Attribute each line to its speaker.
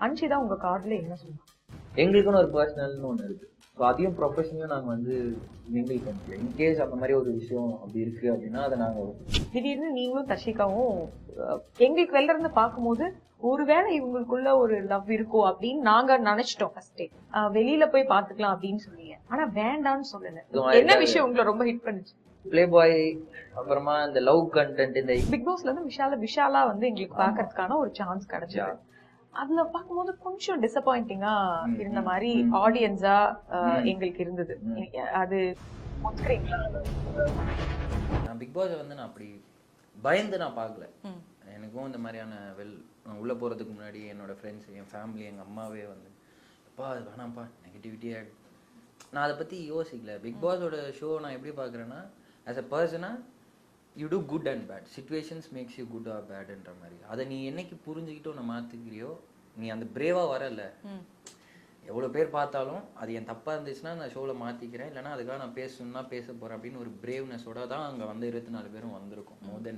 Speaker 1: அன்ஷிதா உங்க கார்டுல என்ன சொல்லுவாங்க?
Speaker 2: எங்களுக்குன்னு ஒரு பர்சனல்னு ஒன்று இருக்கு. ஸோ அதையும் ப்ரொஃபஷனலும் நாங்கள் வந்து மிங்கிள் பண்ணிக்கல. இன்கேஸ் அந்த மாதிரி ஒரு விஷயம் அப்படி இருக்கு அப்படின்னா அதை நாங்கள்
Speaker 1: திடீர்னு நீங்களும் தர்ஷிகாவும் எங்களுக்கு வெளில இருந்து பார்க்கும்போது ஒருவேளை இவங்களுக்குள்ள ஒரு லவ் இருக்கும் அப்படின்னு நாங்க நினைச்சிட்டோம் ஃபர்ஸ்டே. வெளியில போய் பாத்துக்கலாம் அப்படின்னு சொன்னீங்க. ஆனா வேண்டாம்னு சொல்லல. என்ன விஷயம் உங்களை ரொம்ப ஹிட் பண்ணுச்சு?
Speaker 2: பிளே பாய், அப்புறமா இந்த லவ் கண்டென்ட், இந்த
Speaker 1: பிக் பாஸ்ல இருந்து விஷாலா வந்து எங்களுக்கு பாக்குறதுக்கான ஒரு சான்ஸ் கிடைச்சது. அதுல பாக்கும்போது கொஞ்சம் டிசப்பாயிண்டிங்கா இருந்த மாதிரி ஆடியன்ஸா எங்களுக்கு இருந்தது. அது
Speaker 2: நான் பிக் பாஸ் வந்து நான் அப்படி பயந்து நான் பார்க்கல. எனக்கும் இந்த மாதிரியான நான் உள்ள போறதுக்கு முன்னாடி என்னோட ஃப்ரெண்ட்ஸ், என் ஃபேமிலி, எங்க அம்மாவே வந்து அப்பா அது வேணாம்ப்பா நெகட்டிவிட்டியா, நான் அதை பத்தி யோசிக்கல. பிக் பாஸோட ஷோ நான் எப்படி பார்க்குறேன்னா, as a person you do good and bad, situations makes you good or பேட்ன்ற மாதிரி. அதை நீ என்னைக்கு புரிஞ்சுக்கிட்டு உன்னை மாற்றிக்கிறியோ, நீ அந்த பிரேவாக வரல. எவ்வளோ பேர் பார்த்தாலும் அது என் தப்பாக இருந்துச்சுன்னா நான் ஷோவில் மாற்றிக்கிறேன், இல்லைனா அதுக்காக நான் பேசணும்னா பேச போகிறேன் அப்படின்னு ஒரு பிரேவ்னஸோட தான் அங்கே வந்து 24 பேரும் வந்திருக்கும். மோர் தென்